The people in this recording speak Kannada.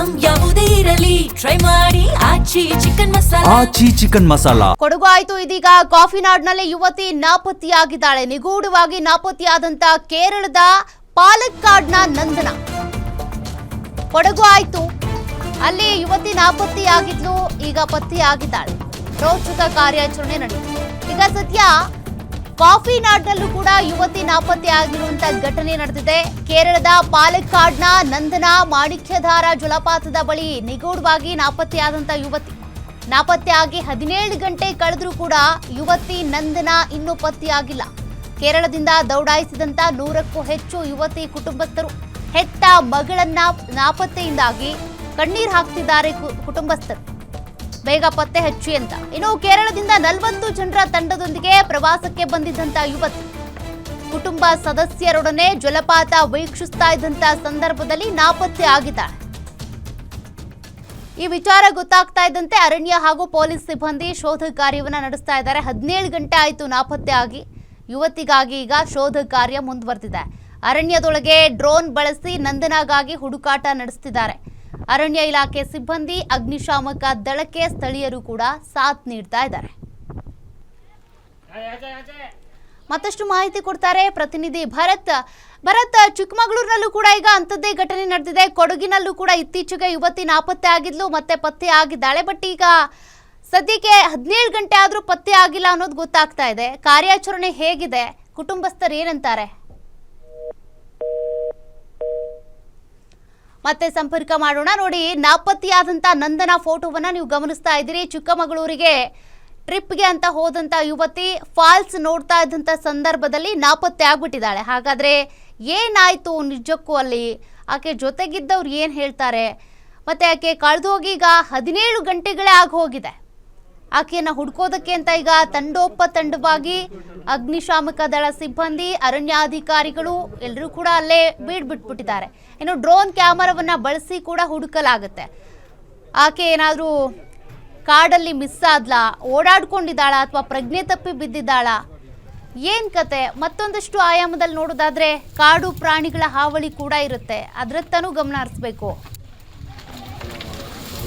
ಐಟಂ ಯಾವುದೇ ಇರಲಿ ಟ್ರೈ ಮಾಡಿ ಆಚಿ ಚಿಕನ್ ಮಸಾಲಾ. ಕೊಡಗು ಆಯ್ತು. ಇದೀಗ ಕಾಫಿ ನಾಡ್ನಲ್ಲಿ ಯುವತಿ ನಾಪತ್ತೆಯಾಗಿದ್ದಾಳೆ. ನಿಗೂಢವಾಗಿ ನಾಪತ್ತೆಯಾದಂತ ಕೇರಳದ ಪಾಲಕ್ಕಾಡ್ನ ನಂದನ. ಕೊಡಗು ಆಯ್ತು, ಅಲ್ಲಿ ಯುವತಿ ನಾಪತ್ತೆಯಾಗಿದ್ಲು, ಈಗ ಪತ್ತೆಯಾಗಿದ್ದಾಳೆ. ರೋಚಕ ಕಾರ್ಯಾಚರಣೆ ನಡೆಯಿತು. ಈಗ ಸದ್ಯ ಕಾಫಿ ನಾಡ್ನಲ್ಲೂ ಕೂಡ ಯುವತಿ ನಾಪತ್ತೆಯಾಗಿರುವಂತ ಘಟನೆ ನಡೆದಿದೆ. ಕೇರಳದ ಪಾಲಕ್ಕಾಡ್ನ ನಂದನ ಮಾಣಿಕ್ಯಧಾರ ಜಲಪಾತದ ಬಳಿ ನಿಗೂಢವಾಗಿ ನಾಪತ್ತೆಯಾದಂತ ಯುವತಿ. ನಾಪತ್ತೆಯಾಗಿ 17 ಗಂಟೆ ಕಳೆದ್ರೂ ಕೂಡ ಯುವತಿ ನಂದನ ಇನ್ನೂ ಪತ್ತೆಯಾಗಿಲ್ಲ. ಕೇರಳದಿಂದ ದೌಡಾಯಿಸಿದಂತ 100ಕ್ಕೂ ಹೆಚ್ಚು ಯುವತಿ ಕುಟುಂಬಸ್ಥರು ಹೆತ್ತ ಮಗಳನ್ನ ನಾಪತ್ತೆಯಿಂದಾಗಿ ಕಣ್ಣೀರು ಹಾಕ್ತಿದ್ದಾರೆ ಕುಟುಂಬಸ್ಥರು. ಬೇಗ ಪತ್ತೆ ಹಚ್ಚಿ ಅಂತ. ಇನ್ನು ಕೇರಳದಿಂದ 40 ಜನರ ತಂಡದೊಂದಿಗೆ ಪ್ರವಾಸಕ್ಕೆ ಬಂದಿದ್ದಂತ ಯುವತಿ ಕುಟುಂಬ ಸದಸ್ಯರೊಡನೆ ಜಲಪಾತ ವೀಕ್ಷಿಸ್ತಾ ಇದ್ದಂತ ಸಂದರ್ಭದಲ್ಲಿ ನಾಪತ್ತೆ ಆಗಿದ್ದಾಳೆ. ಈ ವಿಚಾರ ಗೊತ್ತಾಗ್ತಾ ಇದ್ದಂತೆ ಅರಣ್ಯ ಹಾಗೂ ಪೊಲೀಸ್ ಸಿಬ್ಬಂದಿ ಶೋಧ ಕಾರ್ಯವನ್ನ ನಡೆಸ್ತಾ ಇದ್ದಾರೆ. 17 ಗಂಟೆ ಆಯಿತು ನಾಪತ್ತೆ ಆಗಿ. ಯುವತಿಗಾಗಿ ಈಗ ಶೋಧ ಕಾರ್ಯ ಮುಂದುವರೆದಿದೆ. ಅರಣ್ಯದೊಳಗೆ ಡ್ರೋನ್ ಬಳಸಿ ನಂದನಗಾಗಿ ಹುಡುಕಾಟ ನಡೆಸುತ್ತಿದ್ದಾರೆ. ಅರಣ್ಯ ಇಲಾಖೆ ಸಿಬ್ಬಂದಿ, ಅಗ್ನಿಶಾಮಕ ದಳಕ್ಕೆ ಸ್ಥಳೀಯರು ಕೂಡ ಸಾಥ್ ನೀಡ್ತಾ ಇದ್ದಾರೆ. ಮತ್ತಷ್ಟು ಮಾಹಿತಿ ಕೊಡ್ತಾರೆ ಪ್ರತಿನಿಧಿ ಭರತ್. ಚಿಕ್ಕಮಗಳೂರಿನಲ್ಲೂ ಕೂಡ ಈಗ ಅಂಥದ್ದೇ ಘಟನೆ ನಡೆದಿದೆ. ಕೊಡಗಿನಲ್ಲೂ ಕೂಡ ಇತ್ತೀಚೆಗೆ ಯುವತಿ ನಾಪತ್ತೆ ಆಗಿದ್ಲು, ಮತ್ತೆ ಪತ್ತೆ ಆಗಿದ್ದಾಳೆ. ಬಟ್ ಈಗ ಸದ್ಯಕ್ಕೆ 17 ಗಂಟೆ ಆದ್ರೂ ಪತ್ತೆ ಆಗಿಲ್ಲ ಅನ್ನೋದು ಗೊತ್ತಾಗ್ತಾ ಇದೆ. ಕಾರ್ಯಾಚರಣೆ ಹೇಗಿದೆ? ಕುಟುಂಬಸ್ಥರು ಏನಂತಾರೆ? ಮತ್ತೆ ಸಂಪರ್ಕ ಮಾಡೋಣ. ನೋಡಿ, ನಾಪತ್ತೆಯಾದಂಥ ನಂದನ ಫೋಟೋವನ್ನ ನೀವು ಗಮನಿಸ್ತಾ ಇದ್ದೀರಿ. ಚಿಕ್ಕಮಗಳೂರಿಗೆ ಟ್ರಿಪ್ಗೆ ಅಂತ ಹೋದಂಥ ಯುವತಿ ಫಾಲ್ಸ್ ನೋಡ್ತಾ ಇದ್ದಂಥ ಸಂದರ್ಭದಲ್ಲಿ ನಾಪತ್ತೆ ಆಗ್ಬಿಟ್ಟಿದ್ದಾಳೆ. ಹಾಗಾದ್ರೆ ಏನಾಯ್ತು ನಿಜಕ್ಕೂ ಅಲ್ಲಿ? ಆಕೆ ಜೊತೆಗಿದ್ದವ್ರು ಏನು ಹೇಳ್ತಾರೆ? ಮತ್ತೆ ಆಕೆ ಕಳೆದೋಗಿ ಈಗ 17 ಗಂಟೆಗಳೇ ಆಗಿ ಹೋಗಿದೆ. ಆಕೆಯನ್ನು ಹುಡ್ಕೋದಕ್ಕೆ ಅಂತ ಈಗ ತಂಡೋಪತಂಡವಾಗಿ ಅಗ್ನಿಶಾಮಕ ದಳ ಸಿಬ್ಬಂದಿ, ಅರಣ್ಯಾಧಿಕಾರಿಗಳು ಎಲ್ಲರೂ ಕೂಡ ಅಲ್ಲೇ ಬಿಟ್ಬಿಟ್ಟಿದ್ದಾರೆ. ಇನ್ನು ಡ್ರೋನ್ ಕ್ಯಾಮರಾವನ್ನ ಬಳಸಿ ಕೂಡ ಹುಡುಕಲಾಗುತ್ತೆ. ಆಕೆ ಏನಾದರೂ ಕಾಡಲ್ಲಿ ಮಿಸ್ ಆದ್ಲಾ, ಓಡಾಡ್ಕೊಂಡಿದ್ದಾಳ, ಅಥವಾ ಪ್ರಜ್ಞೆ ತಪ್ಪಿ ಬಿದ್ದಿದ್ದಾಳ, ಏನ್ ಕತೆ? ಮತ್ತೊಂದಷ್ಟು ಆಯಾಮದಲ್ಲಿ ನೋಡೋದಾದ್ರೆ ಕಾಡು ಪ್ರಾಣಿಗಳ ಹಾವಳಿ ಕೂಡ ಇರುತ್ತೆ, ಅದರತ್ತನೂ ಗಮನ ಹರಿಸಬೇಕು.